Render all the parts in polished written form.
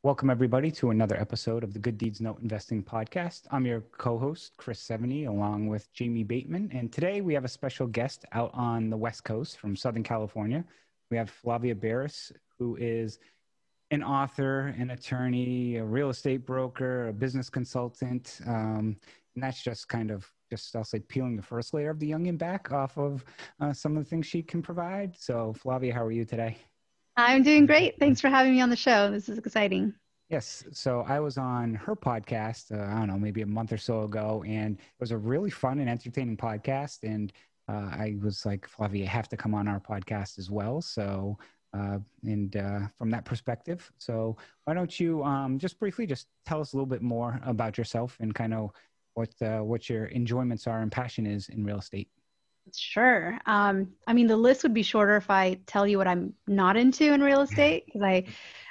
Welcome, everybody, to another episode of the Good Deeds Note Investing Podcast. I'm your co-host, Chris Seveney, along with Jamie Bateman. And today we have a special guest out on the West Coast from Southern California. We have Flavia Berys, who is an author, an attorney, a real estate broker, a business consultant. And that's just I'll say, peeling the first layer of the onion back off of some of the things she can provide. So, Flavia, how are you today? I'm doing great. Thanks for having me on the show. This is exciting. Yes. So I was on her podcast, I don't know, maybe a month or so ago, and it was a really fun and entertaining podcast. And I was like, Flavia, you have to come on our podcast as well. So, from that perspective, so why don't you just briefly just tell us a little bit more about yourself and kind of what your enjoyments are and passion is in real estate? Sure. The list would be shorter if I tell you what I'm not into in real estate, because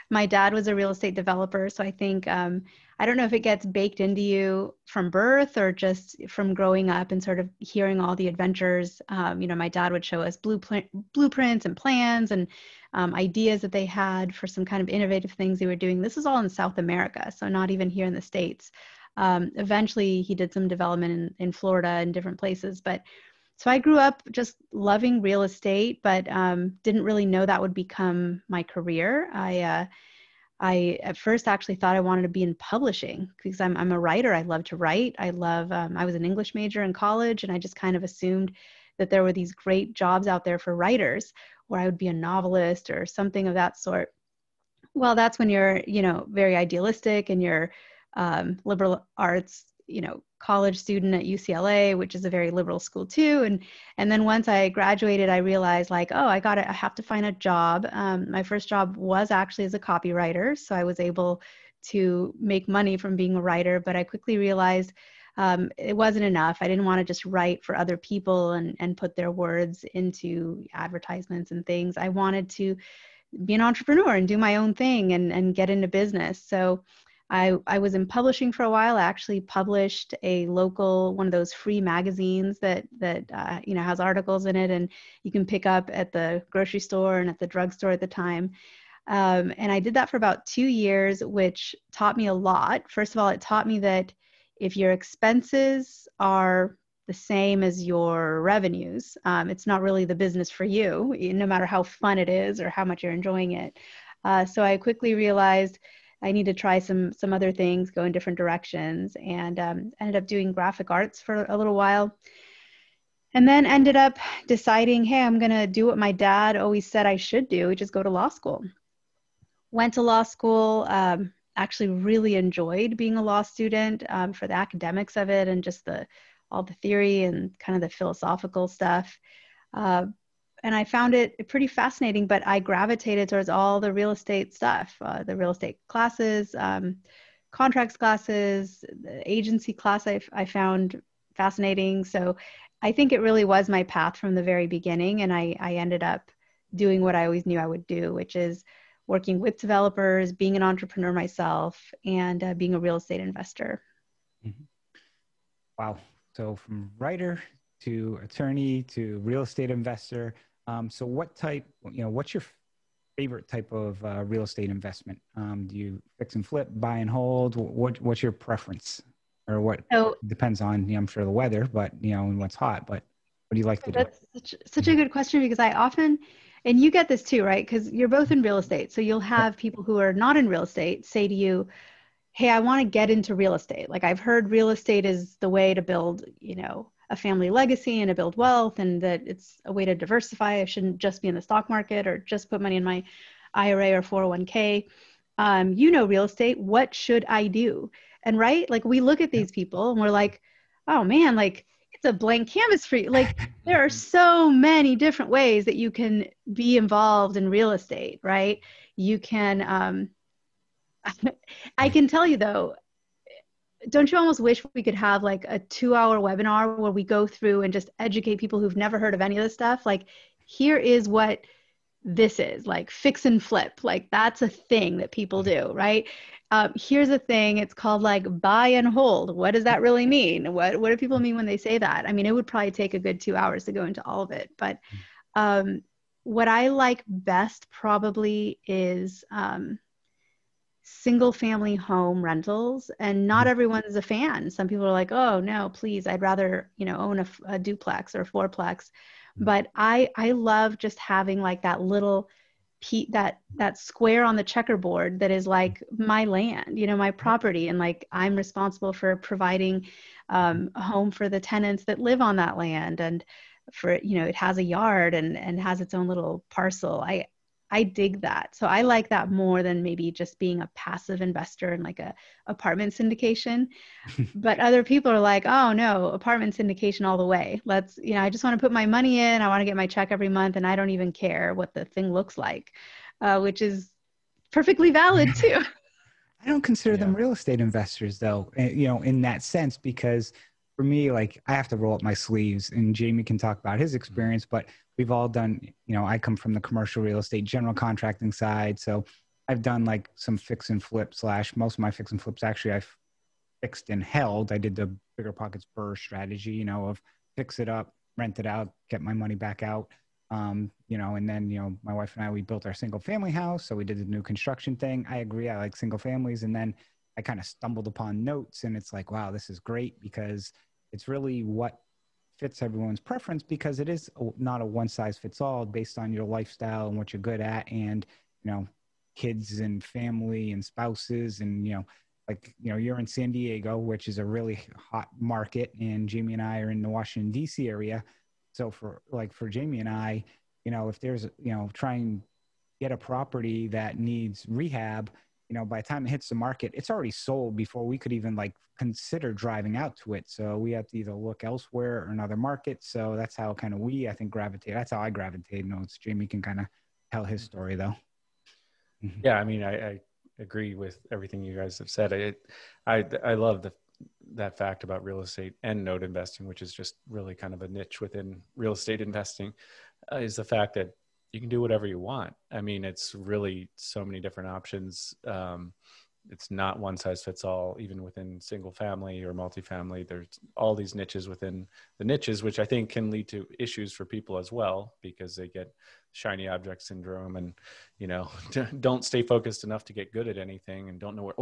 my dad was a real estate developer. So I think, I don't know if it gets baked into you from birth or just from growing up and sort of hearing all the adventures. My dad would show us blueprints and plans and ideas that they had for some kind of innovative things they were doing. This is all in South America, so not even here in the States. Eventually he did some development in Florida and different places, so I grew up just loving real estate, but didn't really know that would become my career. I at first actually thought I wanted to be in publishing because I'm a writer. I love to write. I was an English major in college, and I just kind of assumed that there were these great jobs out there for writers where I would be a novelist or something of that sort. Well, that's when you're, very idealistic and you're liberal arts, college student at UCLA, which is a very liberal school too. And then once I graduated, I realized I have to find a job. My first job was actually as a copywriter. So I was able to make money from being a writer, but I quickly realized it wasn't enough. I didn't want to just write for other people and put their words into advertisements and things. I wanted to be an entrepreneur and do my own thing and get into business. So I was in publishing for a while. I actually published a local, one of those free magazines that has articles in it, and you can pick up at the grocery store and at the drugstore at the time. And I did that for about 2 years, which taught me a lot. First of all, it taught me that if your expenses are the same as your revenues, it's not really the business for you, no matter how fun it is or how much you're enjoying it. So I quickly realized I need to try some other things, go in different directions, and ended up doing graphic arts for a little while. And then ended up deciding, hey, I'm going to do what my dad always said I should do, which is go to law school. Went to law school, actually really enjoyed being a law student for the academics of it and just all the theory and kind of the philosophical stuff. And I found it pretty fascinating, but I gravitated towards all the real estate stuff, the real estate classes, contracts classes, the agency class I found fascinating. So I think it really was my path from the very beginning. And I ended up doing what I always knew I would do, which is working with developers, being an entrepreneur myself, and being a real estate investor. Mm-hmm. Wow. So from writer to attorney to real estate investor. So what's your favorite type of real estate investment? Do you fix and flip, buy and hold? What's your preference? Or what depends on, I'm sure the weather, but and what's hot, but what do you like to do? That's such a good question, because I often, and you get this too, right? Because you're both in real estate. So you'll have people who are not in real estate say to you, hey, I want to get into real estate. Like, I've heard real estate is the way to build, a family legacy and to build wealth, and that it's a way to diversify. I shouldn't just be in the stock market or just put money in my IRA or 401k. Real estate, what should I do? And right, like, we look at these people and we're like, oh man, like, it's a blank canvas for you. Like, there are so many different ways that you can be involved in real estate, right? You can, I can tell you though, don't you almost wish we could have like a 2-hour webinar where we go through and just educate people who've never heard of any of this stuff? Like, here is what this is, like fix and flip. Like, that's a thing that people do, right? Here's a thing. It's called like buy and hold. What does that really mean? What do people mean when they say that? I mean, it would probably take a good 2 hours to go into all of it. But what I like best probably is single family home rentals, and not Mhm. everyone's a fan. Some people are like, oh no, please, I'd rather, own a duplex or fourplex. But I love just having like that little that square on the checkerboard that is like my land, my property, and like I'm responsible for providing a home for the tenants that live on that land, and for it has a yard and has its own little parcel. I dig that. So I like that more than maybe just being a passive investor in like a apartment syndication. But other people are like, oh no, apartment syndication all the way. I just want to put my money in. I want to get my check every month, and I don't even care what the thing looks like, which is perfectly valid too. I don't consider them Yeah. real estate investors though, in that sense, because for me, like I have to roll up my sleeves, and Jamie can talk about his experience, but we've all done, I come from the commercial real estate general contracting side. So I've done like some fix and flip slash most of my fix and flips. Actually, I've fixed and held. I did the bigger pockets burr strategy, of fix it up, rent it out, get my money back out. And then, my wife and I, we built our single family house. So we did the new construction thing. I agree. I like single families. And then I kind of stumbled upon notes, and it's like, wow, this is great, because it's really what fits everyone's preference, because it is not a one size fits all based on your lifestyle and what you're good at. And, kids and family and spouses and, you're in San Diego, which is a really hot market, and Jamie and I are in the Washington, D.C. area. So for Jamie and I, if there's, try and get a property that needs rehab, by the time it hits the market, it's already sold before we could even like consider driving out to it. So we have to either look elsewhere or another market. So that's how kind of I think, gravitate. That's how I gravitate. It's Jamie can kind of tell his story though. Yeah. I mean, I agree with everything you guys have said. I love that fact about real estate and note investing, which is just really kind of a niche within real estate investing, is the fact that you can do whatever you want. I mean, it's really so many different options. It's not one size fits all, even within single family or multifamily. There's all these niches within the niches, which I think can lead to issues for people as well, because they get shiny object syndrome and, don't stay focused enough to get good at anything and don't know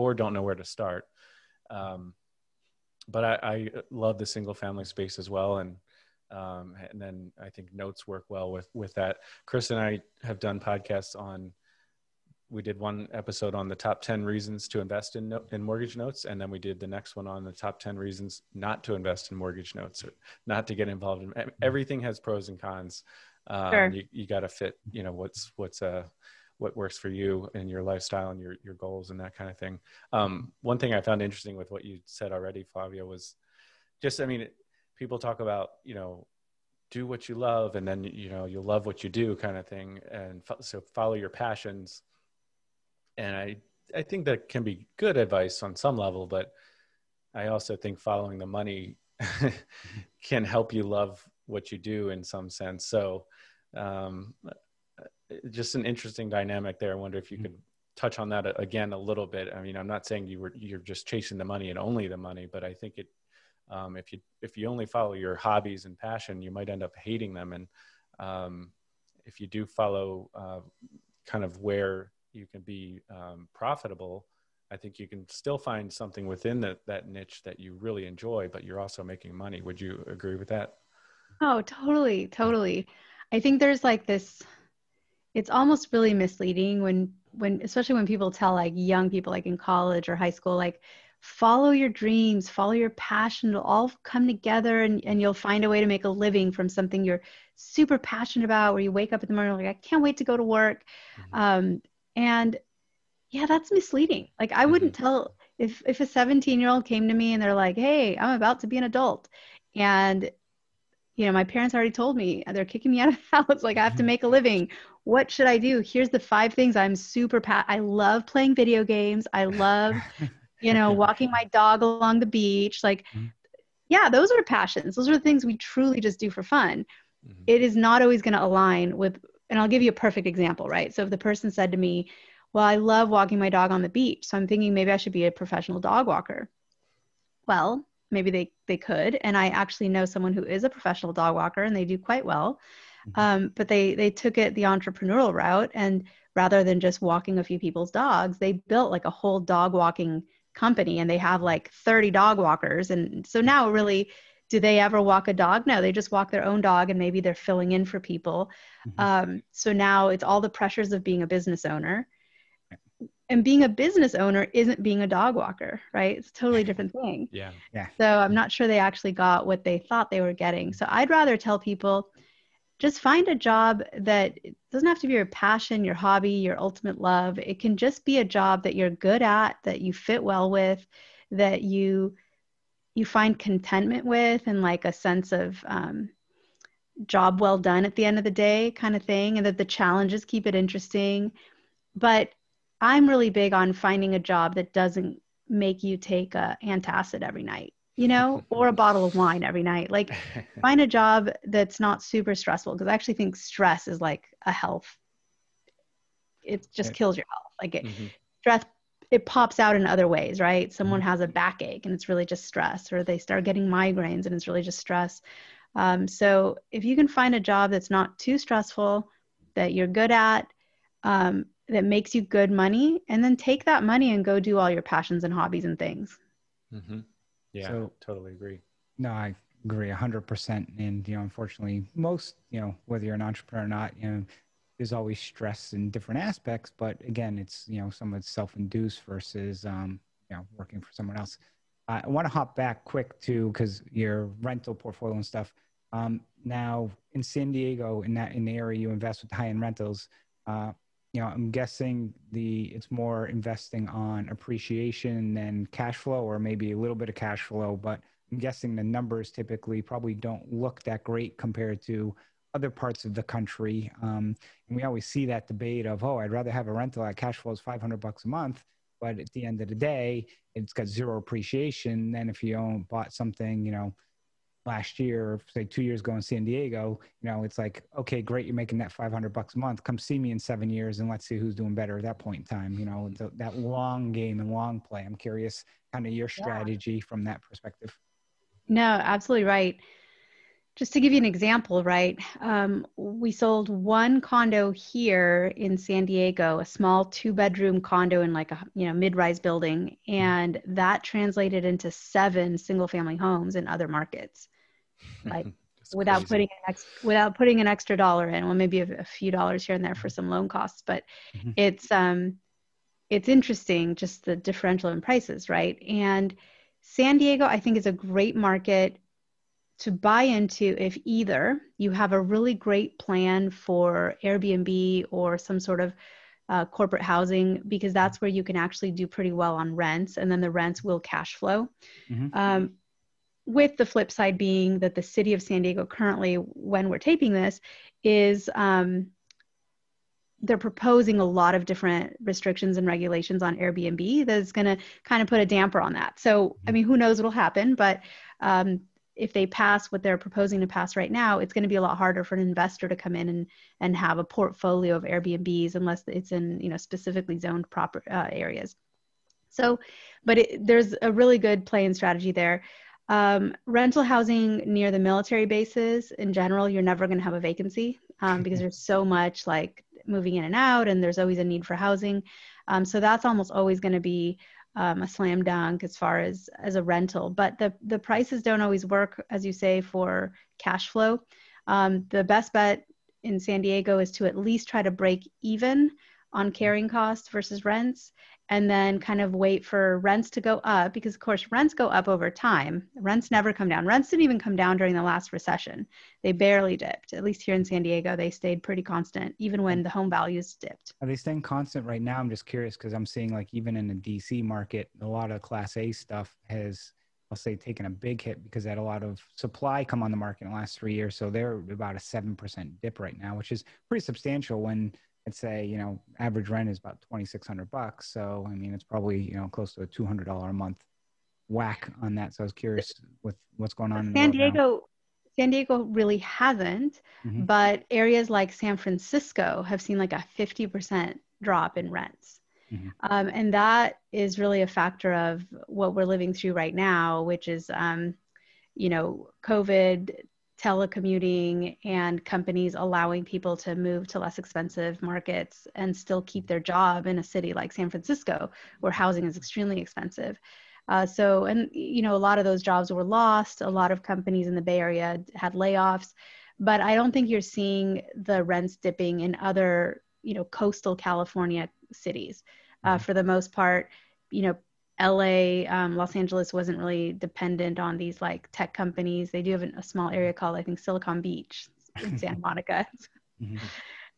where to start. But I love the single family space as well. And then I think notes work well with that. Chris and I have done podcasts we did one episode on the top 10 reasons to invest in mortgage notes. And then we did the next one on the top 10 reasons not to invest in mortgage notes, or not to get involved in. Everything has pros and cons. Sure. You got to fit, what works for you and your lifestyle and your goals and that kind of thing. One thing I found interesting with what you said already, Flavia, was just, people talk about, do what you love, and then, you'll love what you do kind of thing. And so follow your passions. And I think that can be good advice on some level, but I also think following the money can help you love what you do in some sense. So just an interesting dynamic there. I wonder if you could touch on that again a little bit. I mean, I'm not saying you're just chasing the money and only the money, but I think if you only follow your hobbies and passion, you might end up hating them. And if you do follow kind of where you can be profitable, I think you can still find something within that niche that you really enjoy, but you're also making money. Would you agree with that? Oh, totally, totally. I think there's like this, it's almost really misleading especially when people tell like young people, like in college or high school, like follow your dreams, follow your passion, it'll all come together, and you'll find a way to make a living from something you're super passionate about, where you wake up in the morning like, I can't wait to go to work. And yeah, that's misleading. Like I wouldn't tell if a 17-year-old came to me and they're like, hey, I'm about to be an adult, and my parents already told me they're kicking me out of the house. Like I have to make a living. What should I do? Here's the 5 things I'm I love playing video games. I love, walking my dog along the beach. Like, yeah, those are passions. Those are the things we truly just do for fun. It is not always going to align with, and I'll give you a perfect example, right? So if the person said to me, well, I love walking my dog on the beach, so I'm thinking maybe I should be a professional dog walker. Well, maybe they could. And I actually know someone who is a professional dog walker, and they do quite well. But they took it the entrepreneurial route, and rather than just walking a few people's dogs, they built like a whole dog walking company, and they have like 30 dog walkers. And so now really, do they ever walk a dog? No, they just walk their own dog, and maybe they're filling in for people. So now it's all the pressures of being a business owner. And being a business owner isn't being a dog walker, right? It's a totally different thing. Yeah. So I'm not sure they actually got what they thought they were getting. So I'd rather tell people, just find a job that doesn't have to be your passion, your hobby, your ultimate love. It can just be a job that you're good at, that you fit well with, that you find contentment with, and like a sense of job well done at the end of the day kind of thing, and that the challenges keep it interesting. But I'm really big on finding a job that doesn't make you take a antacid every night, or a bottle of wine every night. Like, find a job that's not super stressful, because I actually think stress is like a health. It just kills your health. Like stress, it pops out in other ways, right? Someone has a backache and it's really just stress, or they start getting migraines and it's really just stress. So if you can find a job that's not too stressful, that you're good at, that makes you good money, and then take that money and go do all your passions and hobbies and things. Yeah, So, totally agree. No, I agree 100%. And, unfortunately, most, whether you're an entrepreneur or not, there's always stress in different aspects. But again, it's, some of it's self-induced versus, working for someone else. I want to hop back quick to, because your rental portfolio and stuff. Now in San Diego, in the area you invest with high-end rentals, I'm guessing it's more investing on appreciation than cash flow, or maybe a little bit of cash flow, but I'm guessing the numbers typically probably don't look that great compared to other parts of the country. And we always see that debate of, I'd rather have a rental at cash flow is $500 a month, but at the end of the day, it's got zero appreciation. Then if you bought something, last year, say 2 years ago in San Diego, it's like, okay, great, you're making that $500 a month. Come see me in 7 years and let's see who's doing better at that point in time. That long game and long play. I'm curious kind of your strategy from that perspective. No, absolutely right. Just to give you an example, right? We sold one condo here in San Diego, a small 2-bedroom condo in like a mid-rise building, and that translated into 7 single-family homes in other markets, like without putting an extra dollar in. Well, maybe a few dollars here and there for some loan costs, but it's interesting just the differential in prices, right? And San Diego, I think, is a great market to buy into if either you have a really great plan for Airbnb or some sort of corporate housing, because that's where you can actually do pretty well on rents, and then the rents will cash flow. With the flip side being that the city of San Diego currently, when we're taping this, is they're proposing a lot of different restrictions and regulations on Airbnb that's going to kind of put a damper on that. So, I mean, who knows what'll happen, but if they pass what they're proposing to pass right now, it's going to be a lot harder for an investor to come in and have a portfolio of Airbnbs unless it's in, specifically zoned proper areas. So, but there's a really good play and strategy there. Rental housing near the military bases in general, you're never going to have a vacancy because there's so much like moving in and out, and there's always a need for housing. So that's almost always going to be a slam dunk as far as a rental, but the prices don't always work, as you say, for cash flow. The best bet in San Diego is to at least try to break even on carrying costs versus rents, and then kind of wait for rents to go up, because of course rents go up over time. Rents never come down. Rents didn't even come down during the last recession. They barely dipped. At least here in San Diego, they stayed pretty constant, even when the home values dipped. Are they staying constant right now? I'm just curious, because I'm seeing like even in the DC market, a lot of Class A stuff has, I'll say, taken a big hit because they had a lot of supply come on the market in the last 3 years. So they're about a 7% dip right now, which is pretty substantial when I'd say, average rent is about $2,600. So, I mean, it's probably, close to a $200 a month whack on that. So I was curious with what's going on in San the world Diego. now. San Diego really hasn't, but areas like San Francisco have seen like a 50% drop in rents. And that is really a factor of what we're living through right now, which is, COVID telecommuting and companies allowing people to move to less expensive markets and still keep their job in a city like San Francisco, where housing is extremely expensive. And a lot of those jobs were lost. A lot of companies in the Bay Area had layoffs, but I don't think you're seeing the rents dipping in other, coastal California cities. For the most part, LA, Los Angeles wasn't really dependent on these like tech companies. They do have a small area called, I think, Silicon Beach in Santa Monica.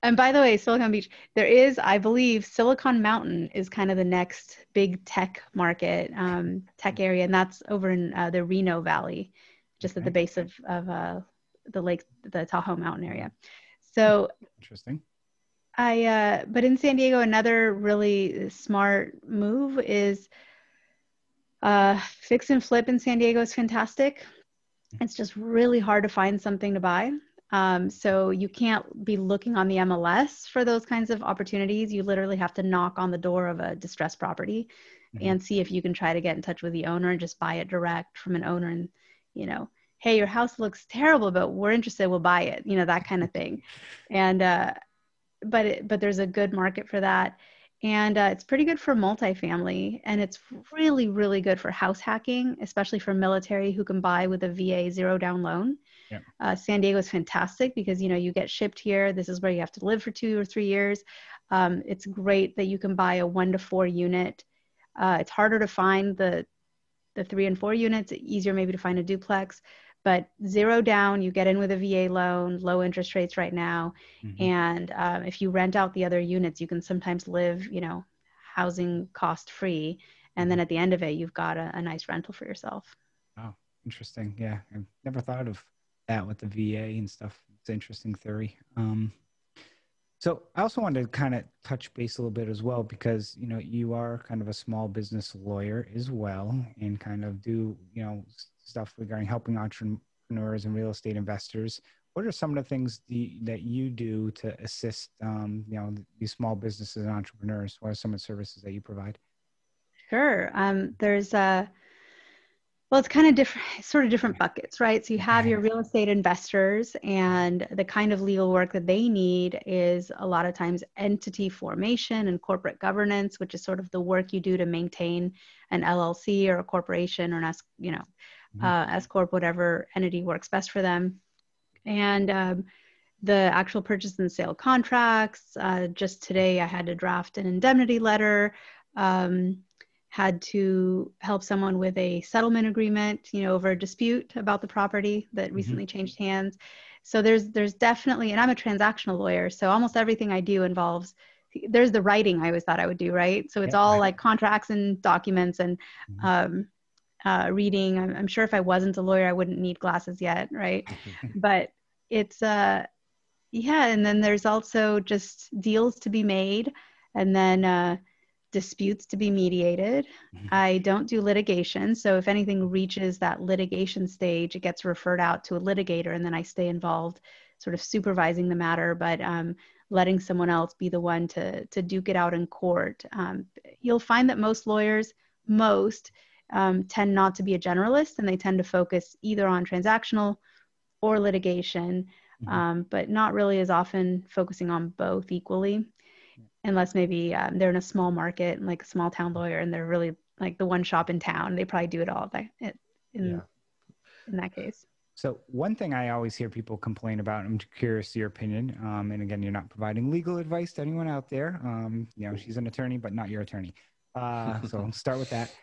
And by the way, Silicon Beach, there is, I believe, Silicon Mountain is kind of the next big tech market, tech area, and that's over in the Reno Valley, just at the base of the lake, the Tahoe Mountain area. So interesting. But in San Diego, another really smart move is fix and flip in San Diego is fantastic. It's just really hard to find something to buy. So you can't be looking on the MLS for those kinds of opportunities. You literally have to knock on the door of a distressed property and see if you can try to get in touch with the owner and just buy it direct from an owner and, hey, your house looks terrible, but we're interested, we'll buy it, that kind of thing. And, but there's a good market for that. And it's pretty good for multifamily, and it's really, really good for house hacking, especially for military who can buy with a VA zero down loan. Yeah. San Diego is fantastic because, you get shipped here. This is where you have to live for 2 or 3 years. It's great that you can buy a 1 to 4 unit. It's harder to find the 3 and 4 units, easier maybe to find a duplex, but zero down, you get in with a VA loan, low interest rates right now. And if you rent out the other units, you can sometimes live, housing cost free. And then at the end of it, you've got a nice rental for yourself. Oh, interesting. Yeah. I've never thought of that with the VA and stuff. It's an interesting theory. So I also wanted to kind of touch base a little bit as well, because, you are kind of a small business lawyer as well, and kind of do, stuff regarding helping entrepreneurs and real estate investors. What are some of the things that you do to assist, these small businesses and entrepreneurs? What are some of the services that you provide? Sure. Well, it's kind of different buckets, right? So you have your real estate investors, and the kind of legal work that they need is a lot of times entity formation and corporate governance, which is sort of the work you do to maintain an LLC or a corporation or an S corp, whatever entity works best for them. And the actual purchase and sale contracts. Just today, I had to draft an indemnity letter. Had to help someone with a settlement agreement, over a dispute about the property that recently changed hands. So there's definitely, and I'm a transactional lawyer, so almost everything I do involves, there's the writing I always thought I would do, right? So it's all like contracts and documents and reading. I'm sure if I wasn't a lawyer, I wouldn't need glasses yet, right? But it's, and then there's also just deals to be made, and then disputes to be mediated. I don't do litigation. So if anything reaches that litigation stage, it gets referred out to a litigator, and then I stay involved, sort of supervising the matter, but letting someone else be the one to duke it out in court. You'll find that most lawyers, tend not to be a generalist, and they tend to focus either on transactional or litigation, but not really as often focusing on both equally. Unless maybe they're in a small market, like a small town lawyer, and they're really like the one shop in town. They probably do it all in that case. So one thing I always hear people complain about, I'm curious your opinion, and again, you're not providing legal advice to anyone out there. She's an attorney, but not your attorney. So I'll start with that.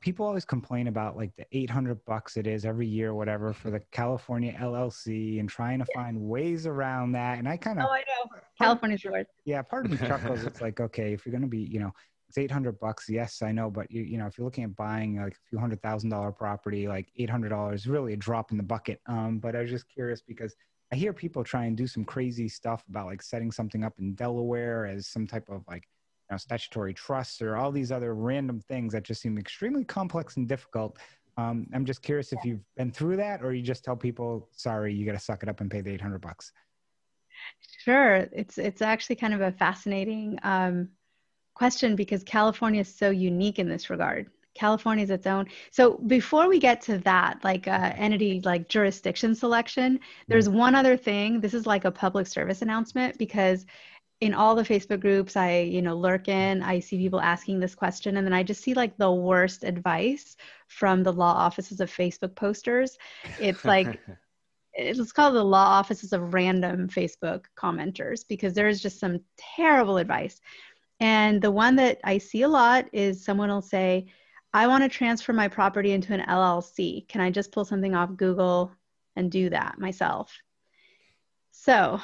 People always complain about like the $800 it is every year, whatever, for the California LLC, and trying to find ways around that. And I kind of, I know, California's the worst. Yeah, part of me chuckles. It's like, okay, if you're going to be, it's $800. Yes, I know, but if you're looking at buying like a few $100,000 property, like $800 is really a drop in the bucket. But I was just curious because I hear people try and do some crazy stuff about like setting something up in Delaware as some type of like, statutory trusts or all these other random things that just seem extremely complex and difficult. I'm just curious if you've been through that, or you just tell people, sorry, you got to suck it up and pay the $800. Sure. It's actually kind of a fascinating question, because California is so unique in this regard. California is its own. So before we get to that, like entity, like jurisdiction selection, there's one other thing. This is like a public service announcement, because in all the Facebook groups lurk in, I see people asking this question, and then I just see like the worst advice from the law offices of Facebook posters. It's like, it's called the law offices of random Facebook commenters, because there's just some terrible advice. And the one that I see a lot is someone will say, I want to transfer my property into an LLC. Can I just pull something off Google and do that myself? So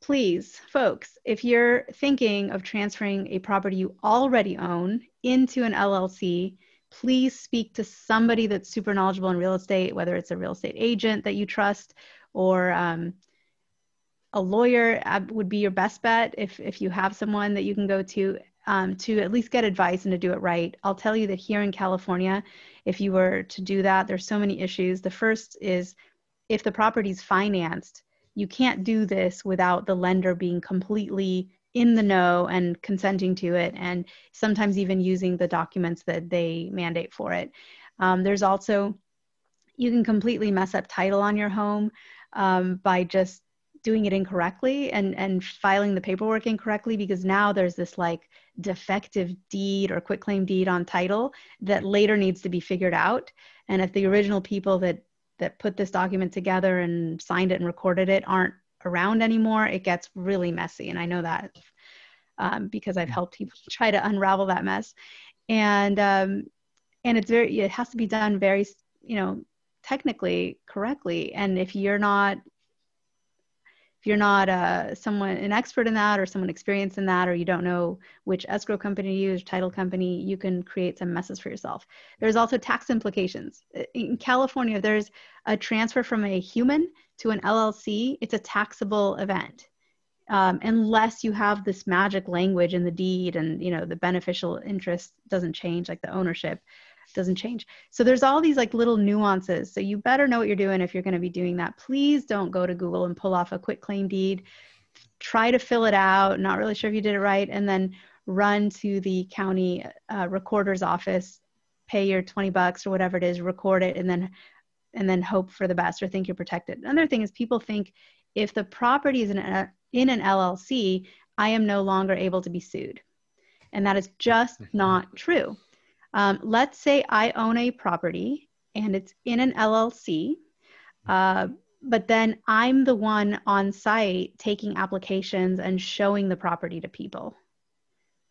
please, folks, if you're thinking of transferring a property you already own into an LLC, please speak to somebody that's super knowledgeable in real estate, whether it's a real estate agent that you trust, or a lawyer would be your best bet if you have someone that you can go to at least get advice and to do it right. I'll tell you that here in California, if you were to do that, there's so many issues. The first is, if the property's financed, you can't do this without the lender being completely in the know and consenting to it, and sometimes even using the documents that they mandate for it. There's also, you can completely mess up title on your home by just doing it incorrectly and filing the paperwork incorrectly, because now there's this like defective deed or quitclaim deed on title that later needs to be figured out. And if the original people that put this document together and signed it and recorded it aren't around anymore, it gets really messy. And I know that because I've helped people try to unravel that mess. And it has to be done very, technically correctly. And if you're not an expert in that, or someone experienced in that, or you don't know which escrow company to use, title company, you can create some messes for yourself. There's also tax implications. In California, if there's a transfer from a human to an LLC, it's a taxable event. Unless you have this magic language in the deed and, the beneficial interest doesn't change, like the ownership doesn't change. So there's all these like little nuances. So you better know what you're doing if you're going to be doing that. Please don't go to Google and pull off a quitclaim deed. Try to fill it out. Not really sure if you did it right. And then run to the county recorder's office, pay your $20 or whatever it is, record it, and then hope for the best or think you're protected. Another thing is, people think if the property is in an LLC, I am no longer able to be sued. And that is just not true. Let's say I own a property and it's in an LLC, but then I'm the one on site taking applications and showing the property to people.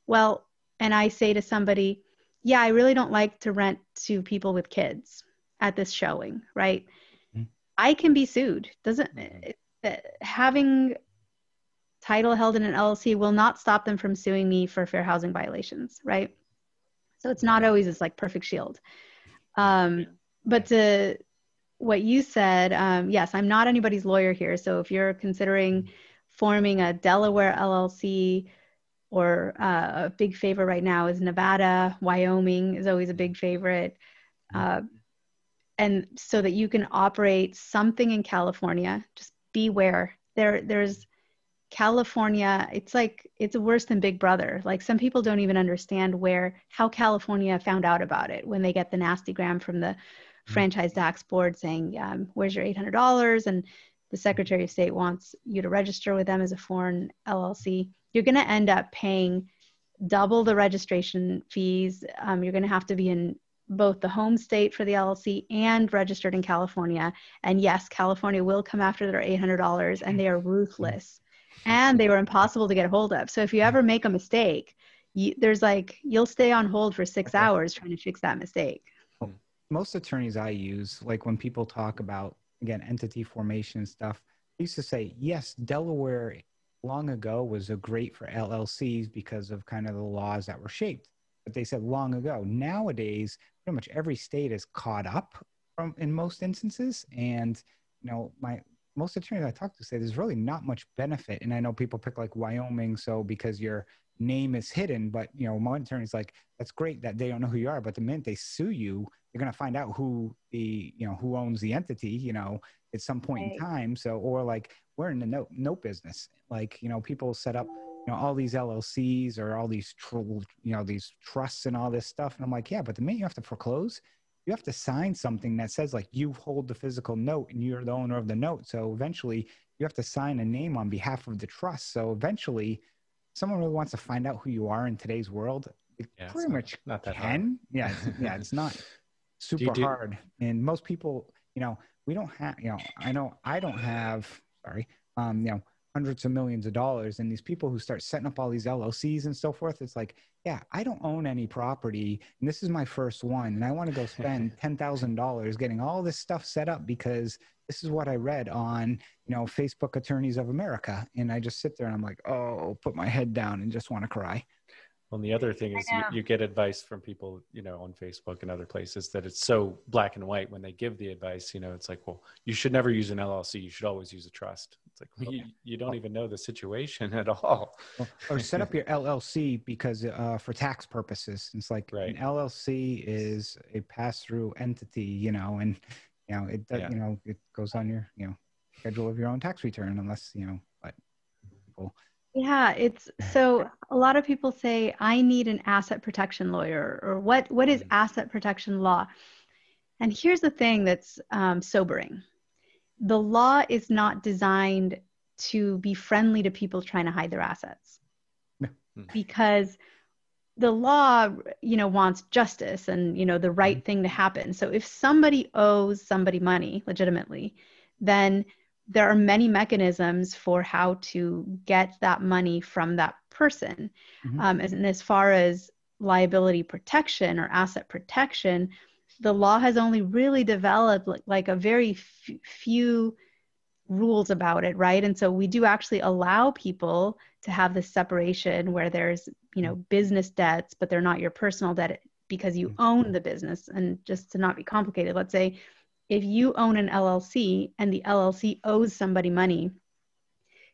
Well, and I say to somebody, yeah, I really don't like to rent to people with kids at this showing, right? Mm-hmm. I can be sued. Having title held in an LLC will not stop them from suing me for fair housing violations, right? So it's not always this like perfect shield. But to what you said, yes, I'm not anybody's lawyer here. So if you're considering forming a Delaware LLC, or a big favorite right now is Nevada, Wyoming is always a big favorite. And so that you can operate something in California, just beware. There's California, it's worse than Big Brother. Like, some people don't even understand how California found out about it when they get the nasty gram from the franchise tax board saying, where's your $800? And the Secretary of State wants you to register with them as a foreign LLC. You're going to end up paying double the registration fees. You're going to have to be in both the home state for the LLC and registered in California. And yes, California will come after their $800, and they are ruthless. And they were impossible to get a hold of. So if you ever make a mistake, you'll stay on hold for 6 hours trying to fix that mistake. Most attorneys I use, like when people talk about, again, entity formation stuff, I used to say, yes, Delaware long ago was great for LLCs because of kind of the laws that were shaped. But they said long ago. Nowadays, pretty much every state is caught up in most instances. And, most attorneys I talk to say there's really not much benefit. And I know people pick like Wyoming, so because your name is hidden, but my attorney's like, that's great that they don't know who you are, but the minute they sue you, you're going to find out who who owns the entity, at some point in time. So, or like, we're in the note business. Like, people set up all these LLCs or all these, these trusts and all this stuff. And I'm like, yeah, but the minute you have to foreclose, you have to sign something that says like you hold the physical note and you're the owner of the note. So eventually you have to sign a name on behalf of the trust. So eventually someone really wants to find out who you are in today's world. It pretty much not that can. Hard. It's not super hard. And most people, we don't have, I don't have, hundreds of millions of dollars. And these people who start setting up all these LLCs and so forth, it's like, yeah, I don't own any property and this is my first one. And I want to go spend $10,000 getting all this stuff set up because this is what I read on, Facebook Attorneys of America. And I just sit there and I'm like, oh, put my head down and just want to cry. Well, and the other thing is you get advice from people, on Facebook and other places that it's so black and white when they give the advice, it's like, well, you should never use an LLC. You should always use a trust. It's like, well, you don't even know the situation at all. Or set up your LLC because for tax purposes, it's like an LLC is a pass-through entity, and, it goes on your, schedule of your own tax return unless, but people. Yeah, it's so a lot of people say, I need an asset protection lawyer, or what is asset protection law? And here's the thing that's sobering. The law is not designed to be friendly to people trying to hide their assets. Because the law, wants justice and, the right thing to happen. So if somebody owes somebody money legitimately, then there are many mechanisms for how to get that money from that person. And as far as liability protection or asset protection, the law has only really developed like a very few rules about it, right? And so we do actually allow people to have this separation where there's, business debts, but they're not your personal debt because you own the business. And just to not be complicated, let's say, if you own an LLC and the LLC owes somebody money,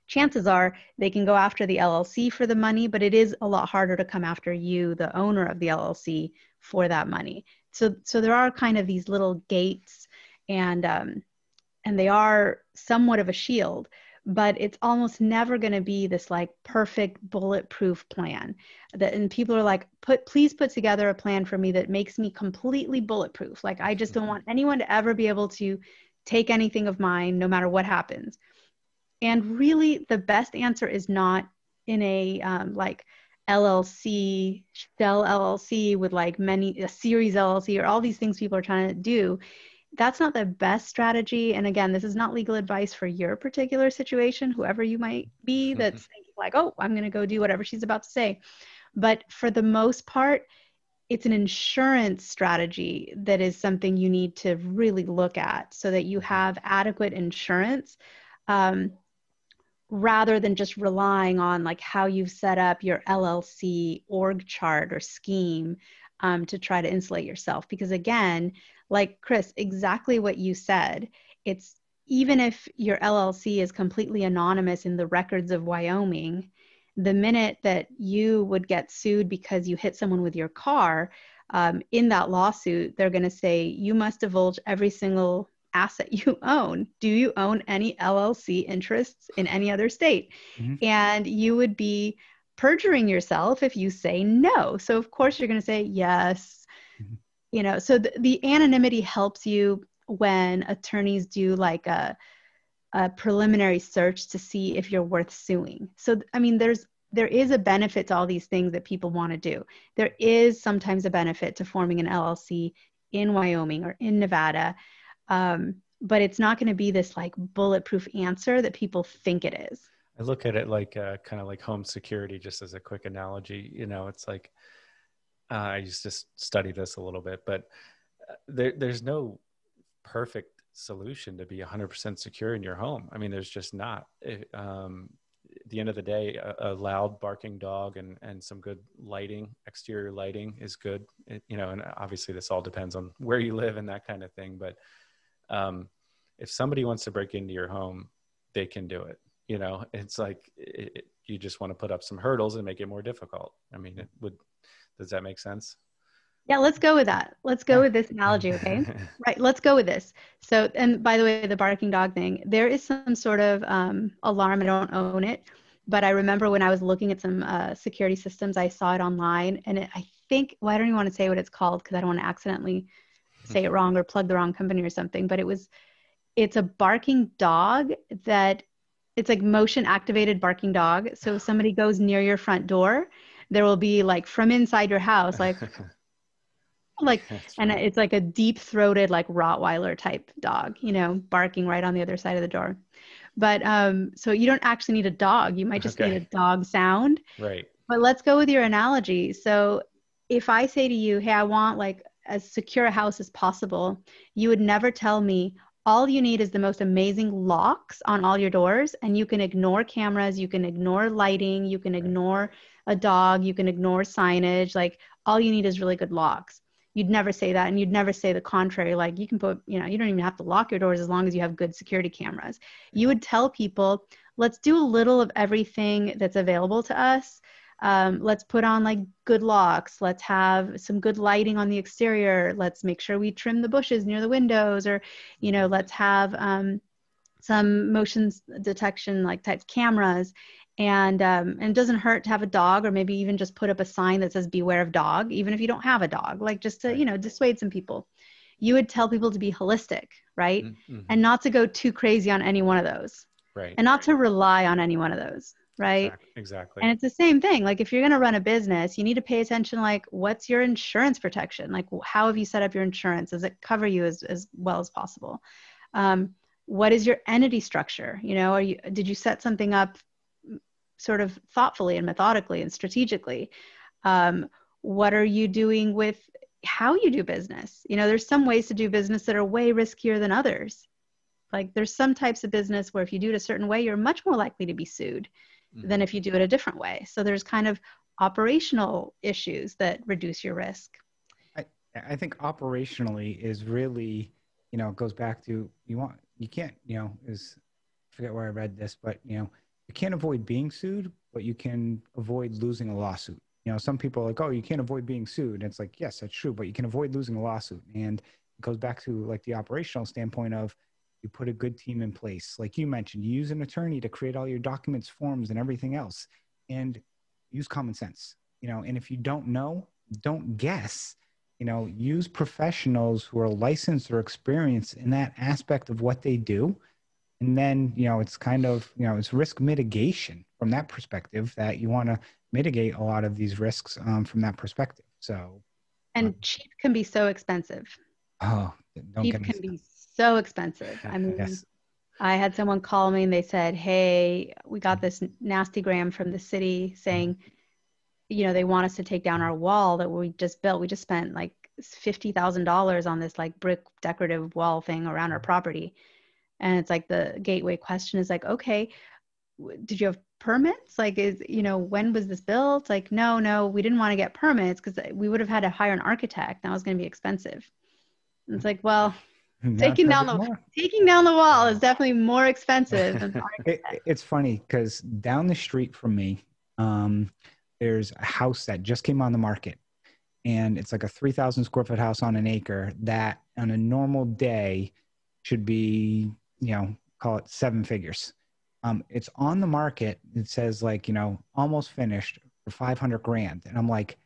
chances are they can go after the LLC for the money, but it is a lot harder to come after you, the owner of the LLC, for that money. So there are kind of these little gates, and they are somewhat of a shield, but it's almost never going to be this like perfect bulletproof plan. And people are like, please put together a plan for me that makes me completely bulletproof. Like, I just don't want anyone to ever be able to take anything of mine, no matter what happens. And really, the best answer is not in a like LLC, shell LLC with like a series LLC or all these things people are trying to do. That's not the best strategy. And again, this is not legal advice for your particular situation, whoever you might be that's thinking like, oh, I'm going to go do whatever she's about to say. But for the most part, it's an insurance strategy that is something you need to really look at so that you have adequate insurance, rather than just relying on like how you've set up your LLC org chart or scheme to try to insulate yourself. Because again, like Chris, exactly what you said, it's even if your LLC is completely anonymous in the records of Wyoming, the minute that you would get sued because you hit someone with your car, in that lawsuit, they're going to say, you must divulge every single asset you own. Do you own any LLC interests in any other state? And you would be perjuring yourself if you say no. So of course you're going to say yes. So the anonymity helps you when attorneys do like a preliminary search to see if you're worth suing. So, I mean, there is a benefit to all these things that people want to do. There is sometimes a benefit to forming an LLC in Wyoming or in Nevada. But it's not going to be this like bulletproof answer that people think it is. I look at it like kind of like home security, just as a quick analogy. It's like, I used to study this a little bit, but there's no perfect solution to be 100% secure in your home. I mean, there's just not. At the end of the day, a loud barking dog and some good lighting, exterior lighting is good. And obviously this all depends on where you live and that kind of thing. But if somebody wants to break into your home, they can do it. It's like you just want to put up some hurdles and make it more difficult. I mean, does that make sense? Yeah, let's go with that. Let's go with this analogy, okay? Right, let's go with this. So, and by the way, the barking dog thing, there is some sort of alarm, I don't own it, But I remember when I was looking at some security systems, I saw it online, and I think, well, I don't even want to say what it's called because I don't want to accidentally say it wrong or plug the wrong company or something, but it's a barking dog that it's like motion activated barking dog. So if somebody goes near your front door, there will be like from inside your house, like, and it's like a deep throated, like Rottweiler type dog, you know, barking right on the other side of the door. But so you don't actually need a dog. You might just need a dog sound. Right. But let's go with your analogy. So if I say to you, hey, I want like as secure a house as possible, you would never tell me all you need is the most amazing locks on all your doors, and you can ignore cameras, you can ignore lighting, you can ignore a dog, you can ignore signage. Like all you need is really good locks. You'd never say that. And you'd never say the contrary. Like you can put, you know, you don't even have to lock your doors as long as you have good security cameras. You would tell people, let's do a little of everything that's available to us. Let's put on like good locks. Let's have some good lighting on the exterior. Let's make sure we trim the bushes near the windows, or, you know, let's have some motion detection like type cameras. And it doesn't hurt to have a dog, or maybe even just put up a sign that says beware of dog, even if you don't have a dog, like just to, you know, dissuade some people. You would tell people to be holistic, right? Mm-hmm. And not to go too crazy on any one of those. Right. And not to rely on any one of those, right? Exactly. And it's the same thing. Like if you're going to run a business, you need to pay attention, like what's your insurance protection? Like how have you set up your insurance? Does it cover you as well as possible? What is your entity structure? You know, did you set something up sort of thoughtfully and methodically and strategically? What are you doing with how you do business? You know, there's some ways to do business that are way riskier than others. Like there's some types of business where if you do it a certain way, you're much more likely to be sued than if you do it a different way. So there's kind of operational issues that reduce your risk. I think operationally is really, you know, it goes back to you can't, you know, I forget where I read this, but, you know, you can't avoid being sued, but you can avoid losing a lawsuit. You know, some people are like, oh, you can't avoid being sued. And it's like, yes, that's true, but you can avoid losing a lawsuit. And it goes back to like the operational standpoint of you put a good team in place. Like you mentioned, you use an attorney to create all your documents, forms, and everything else, and use common sense, you know, and if you don't know, don't guess, you know, use professionals who are licensed or experienced in that aspect of what they do. And then, you know, it's kind of, you know, it's risk mitigation from that perspective, that you want to mitigate a lot of these risks from that perspective. So, and cheap can be so expensive. Oh, cheap can be so expensive. I mean, yes. I had someone call me and they said, hey, we got this nasty gram from the city saying, you know, they want us to take down our wall that we just built. We just spent like $50,000 on this like brick decorative wall thing around our property. And it's like the gateway question is like, okay, did you have permits? Like, you know, when was this built? Like, no, we didn't want to get permits because we would have had to hire an architect. That was going to be expensive. And it's like, well, taking down the wall is definitely more expensive than the architect. It's funny because down the street from me, there's a house that just came on the market, and it's like a 3,000 square foot house on an acre that on a normal day should be, you know, call it 7 figures. It's on the market. It says like, you know, almost finished for 500 grand. And I'm like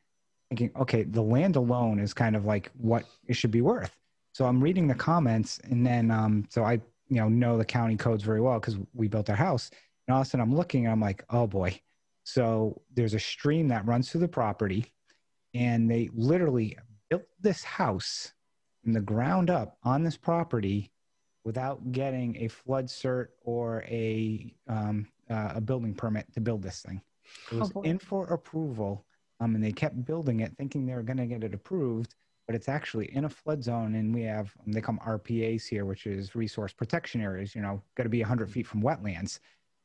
thinking, okay, the land alone is kind of like what it should be worth. So I'm reading the comments, and then, so I, you know the county codes very well because we built our house, and all of a sudden I'm looking and I'm like, oh boy. So there's a stream that runs through the property, and they literally built this house from the ground up on this property without getting a flood cert or a building permit to build this thing. It was in for approval, and they kept building it thinking they were going to get it approved, but it's actually in a flood zone, and we have, they come RPAs here, which is resource protection areas, you know, got to be 100 feet from wetlands.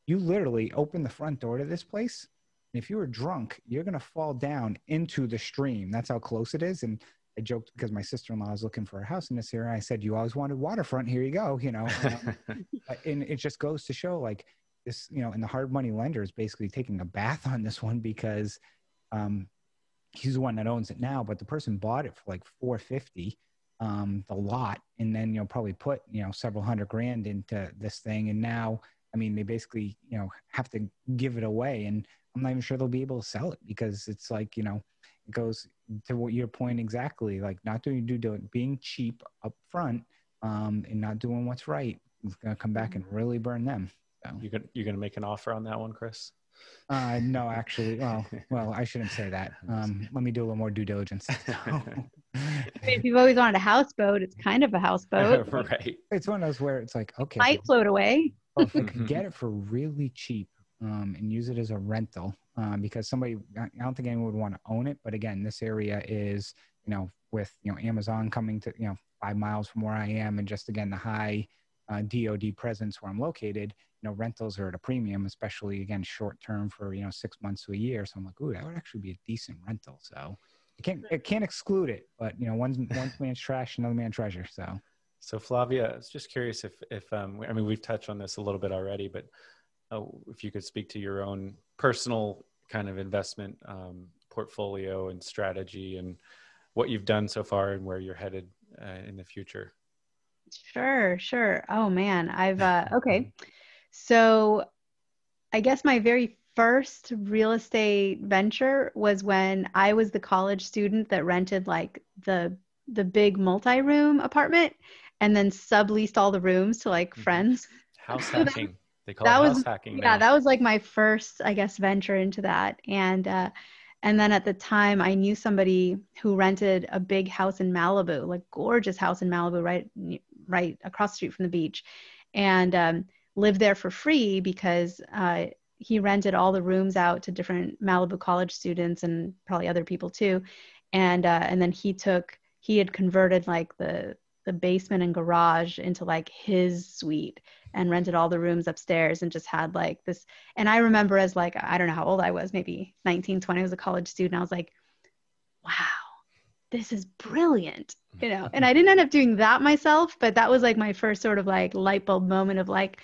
You literally open the front door to this place, and if you were drunk, you're going to fall down into the stream. That's how close it is. And I joked because my sister-in-law was looking for a house in this area. I said, you always wanted waterfront. Here you go. You know, and it just goes to show like this, you know, and the hard money lender is basically taking a bath on this one because he's the one that owns it now, but the person bought it for like $450, the lot. And then, you know, probably put, you know, several $100 grand into this thing. And now, I mean, they basically, have to give it away, and I'm not even sure they'll be able to sell it, because it's like, it goes to what your point exactly, like not doing being cheap up front, and not doing what's right is going to come back and really burn them. So. You're gonna make an offer on that one, Chris? No, actually, well, I shouldn't say that. Let me do a little more due diligence. If you've always wanted a houseboat, it's kind of a houseboat. Right. It's one of those where it's like, okay, might float away. or if I could get it for really cheap, and use it as a rental, because I don't think anyone would want to own it. But again, this area is, with, Amazon coming to, 5 miles from where I am, and just, again, the high DOD presence where I'm located, rentals are at a premium, especially, again, short term for, 6 months to a year. So I'm like, ooh, that would actually be a decent rental. So it can't exclude it, but, one man's trash, another man's treasure. So Flavia, I was just curious if I mean, we've touched on this a little bit already, but if you could speak to your own personal kind of investment portfolio and strategy, and what you've done so far and where you're headed in the future. Sure. Oh man, okay. So I guess my very first real estate venture was when I was the college student that rented like the big multi-room apartment and then subleased all the rooms to like friends. House hacking. They call it house hacking now. That was like my first, I guess, venture into that. And then at the time I knew somebody who rented a big house in Malibu, like gorgeous house in Malibu, right across the street from the beach, and lived there for free because he rented all the rooms out to different Malibu college students and probably other people too. And then he had converted like the basement and garage into like his suite and rented all the rooms upstairs and just had like this. And I remember as like, I don't know how old I was, maybe 19, 20, I was a college student. I was like, wow, this is brilliant, and I didn't end up doing that myself, but that was like my first sort of like light bulb moment of like,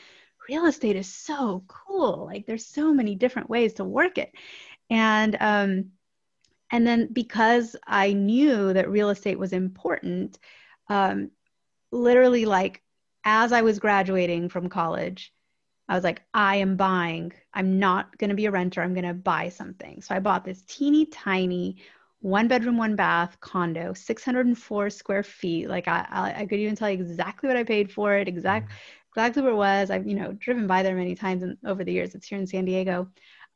real estate is so cool. Like there's so many different ways to work it. And then because I knew that real estate was important, literally like as I was graduating from college, I was like, I'm not going to be a renter. I'm going to buy something. So I bought this teeny tiny 1 bedroom, 1 bath condo, 604 square feet. Like I could even tell you exactly what I paid for it, exactly where it was. I've, driven by there many times over the years. It's here in San Diego,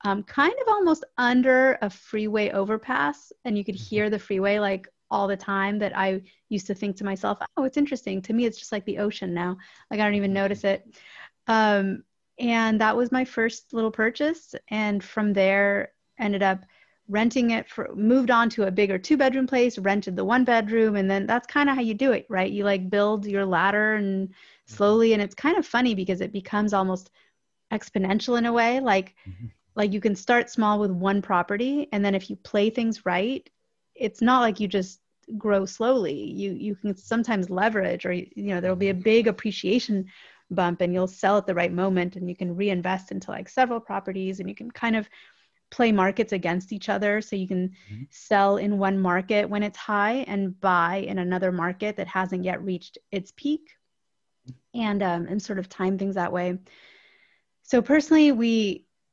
kind of almost under a freeway overpass. And you could hear the freeway like all the time, that I used to think to myself, oh, it's interesting. To me, it's just like the ocean now. Like I don't even notice it. And that was my first little purchase. And from there ended up renting it, moved on to a bigger 2-bedroom place, rented the 1 bedroom. And then that's kind of how you do it, right? You like build your ladder and slowly. And it's kind of funny because it becomes almost exponential in a way. Like you can start small with one property. And then if you play things right, it's not like you just grow slowly. You can sometimes leverage, or, there'll be a big appreciation bump and you'll sell at the right moment, and you can reinvest into like several properties, and you can kind of play markets against each other. So you can sell in one market when it's high and buy in another market that hasn't yet reached its peak, and sort of time things that way. So personally,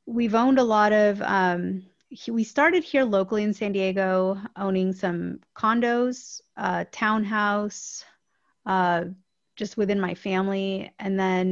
we've owned a lot of, we started here locally in San Diego, owning some condos, townhouse, just within my family, and then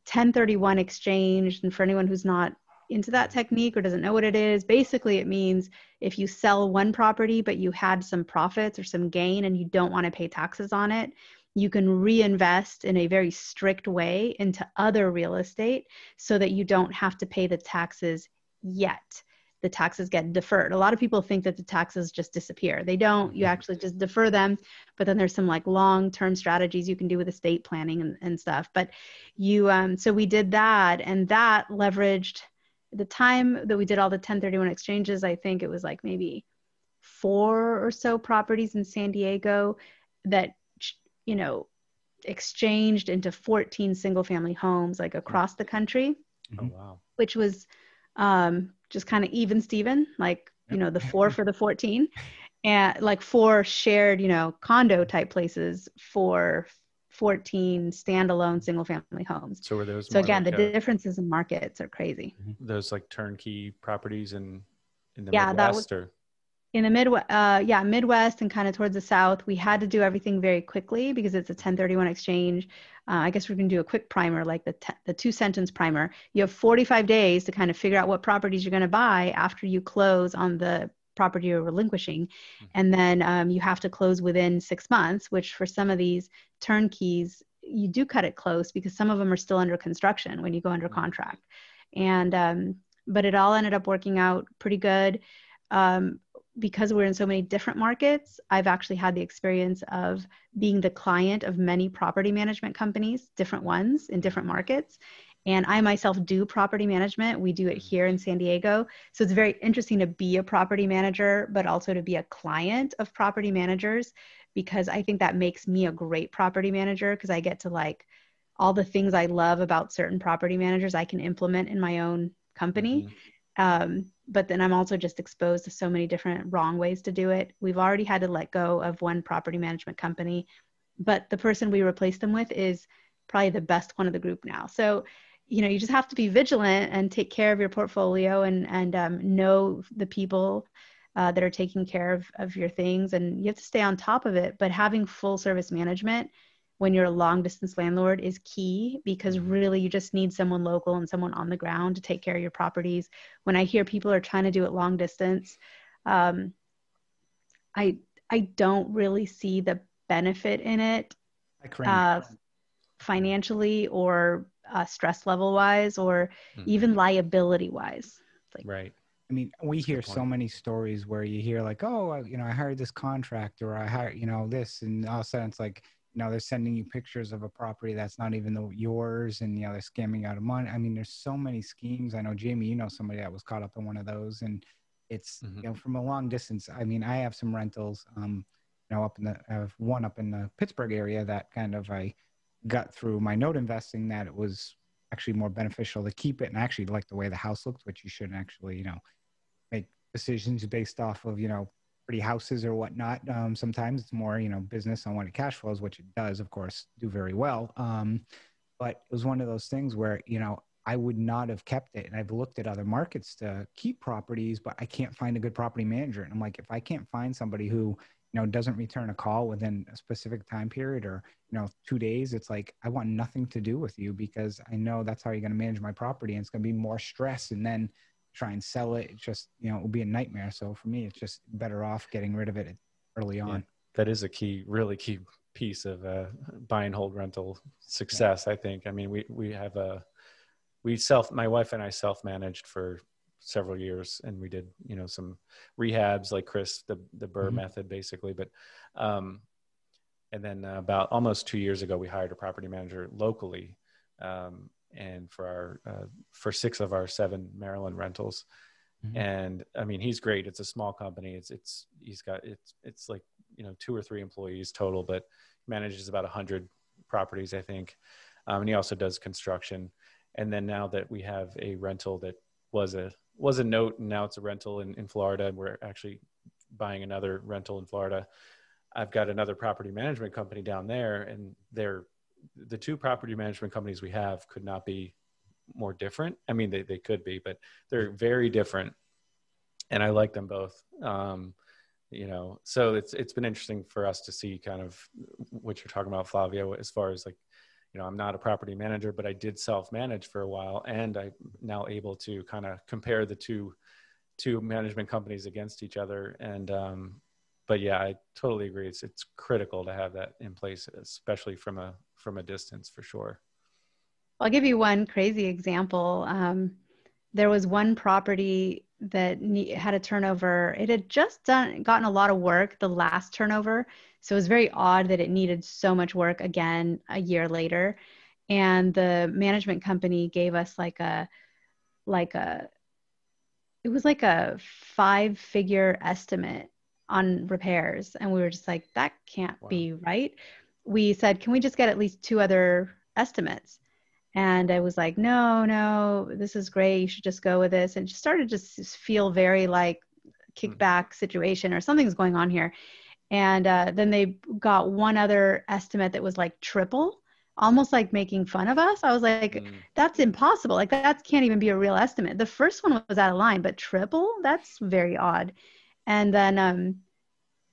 1031 exchange. And for anyone who's not into that technique or doesn't know what it is, basically it means if you sell one property but you had some profits or some gain and you don't want to pay taxes on it, you can reinvest in a very strict way into other real estate so that you don't have to pay the taxes yet. The taxes get deferred. A lot of people think that the taxes just disappear. They don't. You actually just defer them. But then there's some like long-term strategies you can do with estate planning and stuff. But so we did that, and that leveraged the time that we did all the 1031 exchanges. I think it was like maybe 4 or so properties in San Diego that, exchanged into 14 single family homes like across the country. Oh, wow. Which was just kind of even Steven, like, the 4 for the 14, and like 4 shared, condo type places for 14 standalone single family homes. So were those So more again, like, the differences in markets are crazy. those like turnkey properties in the Yeah, that was Midwest, or? in the Midwest and kind of towards the South. We had to do everything very quickly because it's a 1031 exchange. I guess we're going to do a quick primer, like the 2-sentence primer. You have 45 days to kind of figure out what properties you're going to buy after you close on the property you're relinquishing. And then you have to close within 6 months, which for some of these turnkeys, you do cut it close because some of them are still under construction when you go under contract. And, but it all ended up working out pretty good. Because we're in so many different markets, I've actually had the experience of being the client of many property management companies, different ones in different markets. And I myself do property management. We do it here in San Diego. So it's very interesting to be a property manager, but also to be a client of property managers, because I think that makes me a great property manager because I get to like all the things I love about certain property managers I can implement in my own company. But then I'm also just exposed to so many different wrong ways to do it. We've already had to let go of one property management company, but the person we replaced them with is probably the best one of the group now. So, you know, you just have to be vigilant and take care of your portfolio and know the people that are taking care of your things, and you have to stay on top of it. But having full service management when you're a long distance landlord is key, because really you just need someone local and someone on the ground to take care of your properties. When I hear people are trying to do it long distance, I don't really see the benefit in it, financially or stress level wise, or even liability wise. Like, right. I mean, we hear so many stories where you hear like, oh, you know, I hired this contractor, or I hired, you know, this, and all of a sudden it's like, you know, they're sending you pictures of a property that's not even yours, and, you know, they're scamming out of money. I mean, there's so many schemes. I know, Jamie, you know somebody that was caught up in one of those, and it's, you know, from a long distance. I mean, I have some rentals, you know, I have one up in the Pittsburgh area that kind of I got through my note investing, that it was actually more beneficial to keep it. And I actually like the way the house looked, which you shouldn't actually, you know, make decisions based off of, you know, pretty houses or whatnot. Sometimes it's more, you know, business on what it cash flows, which it does, of course, do very well. But it was one of those things where, you know, I would not have kept it. And I've looked at other markets to keep properties, but I can't find a good property manager. And I'm like, if I can't find somebody who, you know, doesn't return a call within a specific time period, or, you know, 2 days, it's like, I want nothing to do with you, because I know that's how you're going to manage my property. And it's going to be more stress. And then try and sell it. It's just, you know, it will be a nightmare. So for me, it's just better off getting rid of it early on. That is a really key piece of buy and hold rental success. I think. I mean, we have my wife and I self-managed for several years, and we did, you know, some rehabs like Chris, the Burr method basically. But, and then about almost 2 years ago, we hired a property manager locally, and for 6 of our 7 Maryland rentals. And I mean, he's great. It's a small company. It's like, you know, 2 or 3 employees total, but manages about 100 properties, I think. And he also does construction. And then now that we have a rental that was a note, and now it's a rental in Florida, and we're actually buying another rental in Florida. I've got another property management company down there, and the 2 property management companies we have could not be more different. I mean, they could be, but they're very different, and I like them both. You know, so it's been interesting for us to see kind of what you're talking about, Flavia, as far as like, you know, I'm not a property manager, but I did self-manage for a while, and I'm now able to kind of compare the two management companies against each other. And, but yeah, I totally agree. It's critical to have that in place, especially from a distance, for sure. I'll give you one crazy example. There was one property that had a turnover. It had just gotten a lot of work the last turnover. So it was very odd that it needed so much work again a year later. And the management company gave us it was like a 5-figure estimate on repairs. And we were just like, that can't be right. We said, can we just get at least 2 other estimates? And I was like, no, this is great. You should just go with this. And it just started to feel very like kickback situation, or something's going on here. And then they got one other estimate that was like triple, almost like making fun of us. I was like, that's impossible. Like that can't even be a real estimate. The first one was out of line, but triple, that's very odd. And then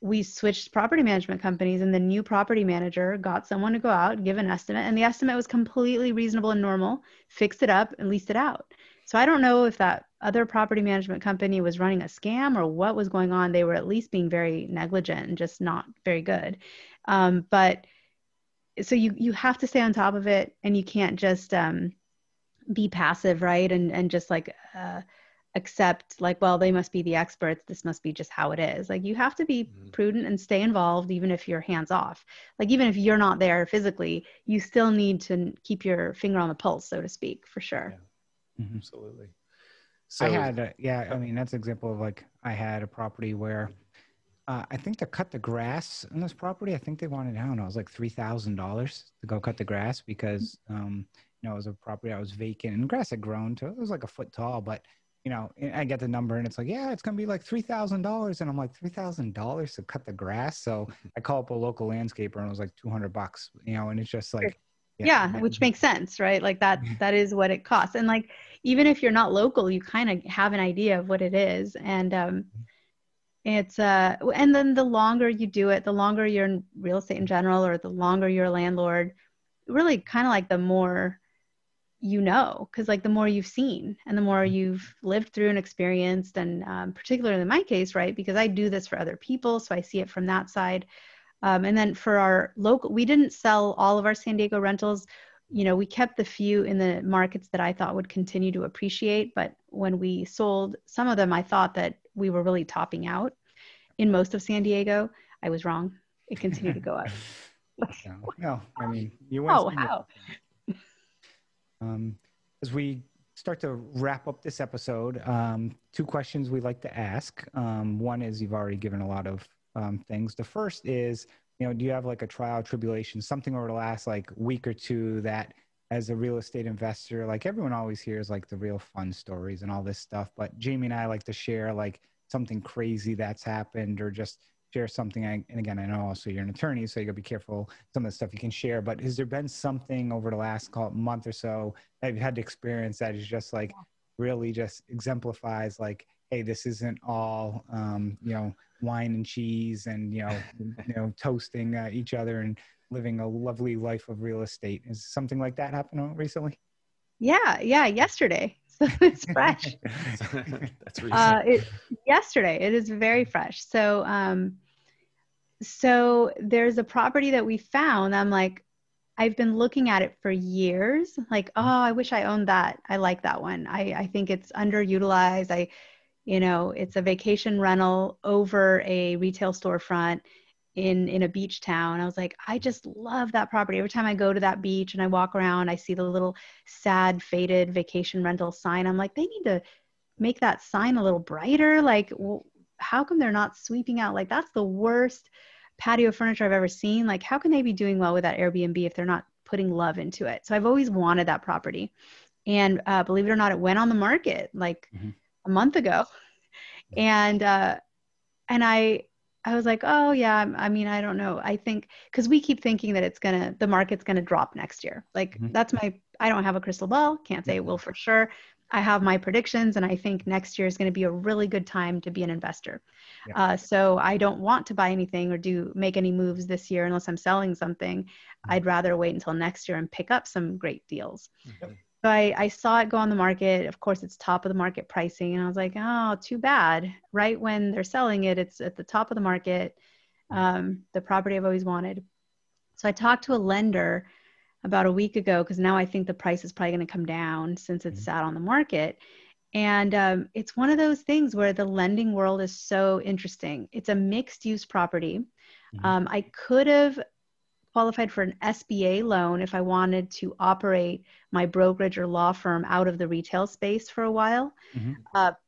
we switched property management companies, and the new property manager got someone to go out, give an estimate, and the estimate was completely reasonable and normal, fixed it up and leased it out. So I don't know if that other property management company was running a scam or what was going on. They were at least being very negligent and just not very good. But so you have to stay on top of it, and you can't just be passive, right? And just like accept like, well, they must be the experts. This must be just how it is. Like you have to be prudent and stay involved, even if you're hands off. Like even if you're not there physically, you still need to keep your finger on the pulse, so to speak, for sure. Yeah, absolutely. So I had, I mean, that's an example of like, I had a property where I think to cut the grass on this property, I think they wanted, I don't know, it was like $3,000 to go cut the grass because, it was a property that was vacant and grass had grown to, it was like a foot tall, but I get the number and it's like, yeah, it's going to be like $3,000. And I'm like, $3,000 to cut the grass. So I call up a local landscaper and it was like $200, and it's just like, yeah, which makes sense, right? Like that is what it costs. And like, even if you're not local, you kind of have an idea of what it is. And it's, and then the longer you do it, the longer you're in real estate in general, or the longer you're a landlord, really kind of like the more because like the more you've seen and the more you've lived through and experienced, and particularly in my case, right, because I do this for other people, so I see it from that side. And then for our local, we didn't sell all of our San Diego rentals. We kept the few in the markets that I thought would continue to appreciate, but when we sold some of them, I thought that we were really topping out in most of San Diego. I was wrong. It continued to go up. No, I mean, you went. Oh, how? As we start to wrap up this episode, two questions we like to ask. One is, you've already given a lot of things. The first is, do you have like a trial tribulation, something over the last like week or two that as a real estate investor, like everyone always hears like the real fun stories and all this stuff, but Jamie and I like to share like something crazy that's happened, or just share something. And again, I know also you're an attorney, so you gotta be careful some of the stuff you can share, but has there been something over the last month or so that you've had to experience that is just like really just exemplifies like, hey, this isn't all wine and cheese and toasting each other and living a lovely life of real estate? Is something like that happened recently? Yeah, yesterday. So it's fresh. That's recent. Yesterday. It is very fresh. So so there's a property that we found. I'm like, I've been looking at it for years. Like, oh, I wish I owned that. I like that one. I think it's underutilized. It's a vacation rental over a retail storefront in a beach town. I was like, I just love that property. Every time I go to that beach and I walk around, I see the little sad, faded vacation rental sign. I'm like, they need to make that sign a little brighter. Like, well, how come they're not sweeping out? Like, that's the worst patio furniture I've ever seen. Like, how can they be doing well with that Airbnb if they're not putting love into it? So I've always wanted that property. And believe it or not, it went on the market like a month ago. And I was like, oh yeah, I mean, I don't know. I think, cause we keep thinking that the market's going to drop next year. Like I don't have a crystal ball. Can't say it will for sure. I have my predictions, and I think next year is going to be a really good time to be an investor. Yeah. So I don't want to buy anything or make any moves this year unless I'm selling something. I'd rather wait until next year and pick up some great deals. Mm-hmm. So I saw it go on the market. Of course, it's top of the market pricing. And I was like, oh, too bad. Right when they're selling it, it's at the top of the market, the property I've always wanted. So I talked to a lender about a week ago, because now I think the price is probably going to come down since it's sat on the market. And it's one of those things where the lending world is so interesting. It's a mixed use property. I could have qualified for an SBA loan if I wanted to operate my brokerage or law firm out of the retail space for a while,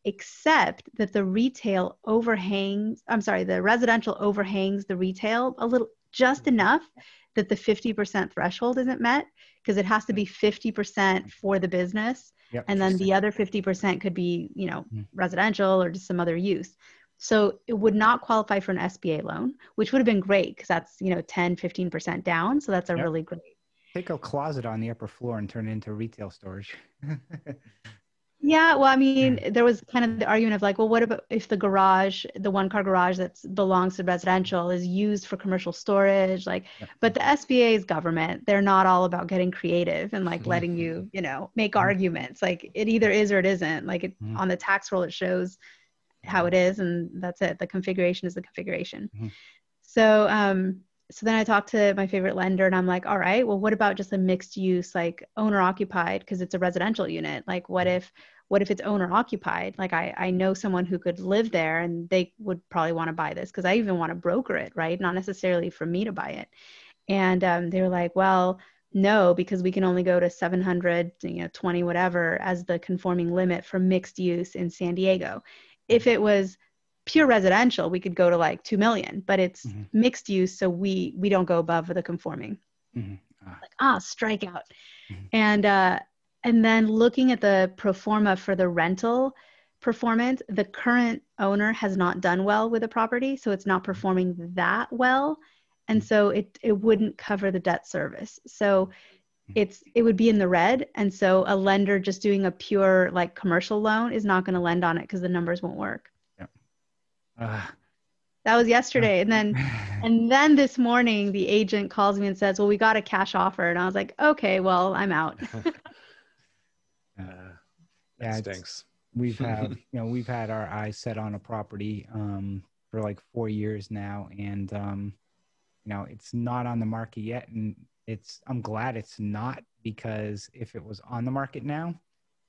except that the residential overhangs the retail a little, just enough that the 50% threshold isn't met, because it has to be 50% for the business. Yep, and then the other 50% could be, residential or just some other use. So it would not qualify for an SBA loan, which would have been great because that's, 10, 15% down. So that's a really great. Take a closet on the upper floor and turn it into retail storage. Yeah, well, I mean, there was kind of the argument of like, well, what about if the garage, the one-car garage that belongs to residential is used for commercial storage? Like, but the SBA is government. They're not all about getting creative and like letting you, make arguments. Like it either is or it isn't. Like on the tax roll, it shows how it is, and that's it. The configuration is the configuration. So then I talked to my favorite lender and I'm like, all right, well, what about just a mixed use, like owner occupied, because it's a residential unit. Like what if it's owner occupied? Like I know someone who could live there and they would probably want to buy this because I even want to broker it, right? Not necessarily for me to buy it. And they were like, well, no, because we can only go to 700, 20, whatever as the conforming limit for mixed use in San Diego. If it was pure residential, we could go to like 2 million, but it's mixed use. So we don't go above the conforming. Strikeout. And then looking at the pro forma for the rental performance, the current owner has not done well with the property. So it's not performing that well. And so it wouldn't cover the debt service. So it would be in the red. And so a lender just doing a pure like commercial loan is not going to lend on it because the numbers won't work. That was yesterday. And then this morning, the agent calls me and says, well, we got a cash offer. And I was like, okay, well, I'm out. That stinks. We've had our eyes set on a property for like 4 years now. And, it's not on the market yet. And I'm glad it's not, because if it was on the market now,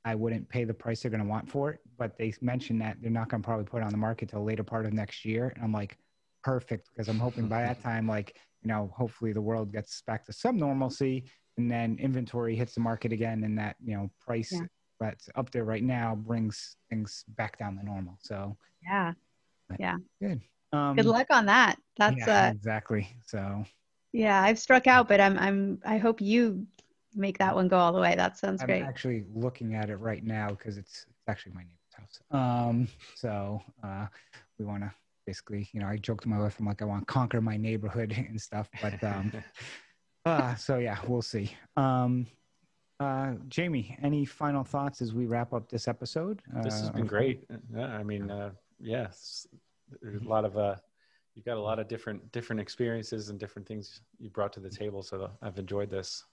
I wouldn't pay the price they're going to want for it. But they mentioned that they're not going to probably put it on the market till later part of next year. And I'm like, perfect, because I'm hoping by that time, like, hopefully the world gets back to some normalcy and then inventory hits the market again. And that, price that's up there right now brings things back down to normal. So good. Good. Good luck on that. That's exactly. So I've struck out, but I hope you make that one go all the way. That sounds great. I'm actually looking at it right now because it's actually my neighbor's house. So we want to basically, I joke to my wife, I'm like, I want to conquer my neighborhood and stuff. But so yeah, we'll see. Jamie, any final thoughts as we wrap up this episode? This has been great. I mean, yes, there's a lot of you've got a lot of different experiences and different things you brought to the table. So I've enjoyed this.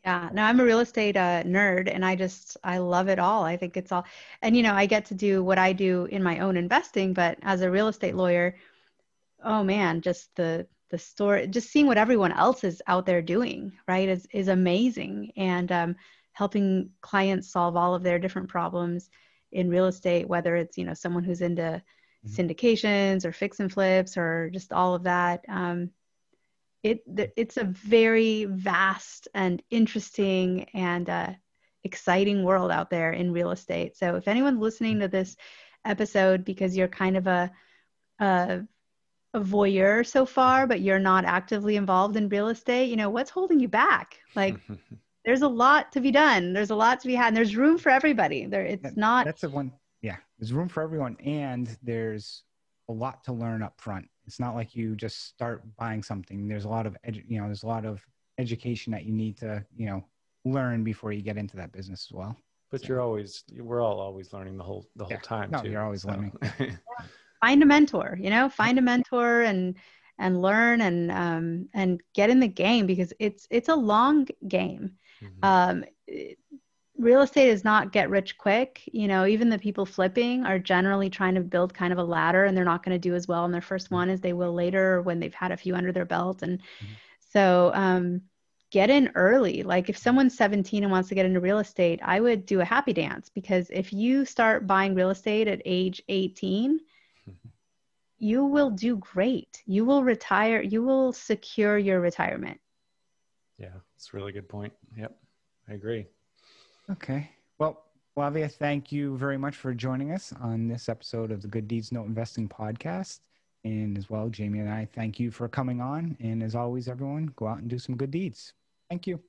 Yeah, no, I'm a real estate nerd, and I love it all. I think it's all, and I get to do what I do in my own investing, but as a real estate lawyer, oh man, just the story, just seeing what everyone else is out there doing, right, is amazing. And helping clients solve all of their different problems in real estate, whether it's, someone who's into syndications or fix and flips or just all of that. It's a very vast and interesting and exciting world out there in real estate. So if anyone's listening to this episode because you're kind of a voyeur so far, but you're not actively involved in real estate, what's holding you back? Like, there's a lot to be done. There's a lot to be had. And there's room for everybody. That's the one. Yeah, there's room for everyone, and there's a lot to learn up front. It's not like you just start buying something. There's a lot of there's a lot of education that you need to learn before you get into that business as well. But we're all always learning the whole time. No, too. You're always learning. Find a mentor. Find a mentor and learn and get in the game, because it's a long game. Real estate is not get rich quick. Even the people flipping are generally trying to build kind of a ladder, and they're not going to do as well in their first one as they will later when they've had a few under their belt. And so get in early. Like if someone's 17 and wants to get into real estate, I would do a happy dance, because if you start buying real estate at age 18, you will do great. You will retire. You will secure your retirement. Yeah, that's a really good point. Yep, I agree. Okay. Well, Flavia, thank you very much for joining us on this episode of the Good Deeds Note Investing podcast. And as well, Jamie and I thank you for coming on. And as always, everyone, go out and do some good deeds. Thank you.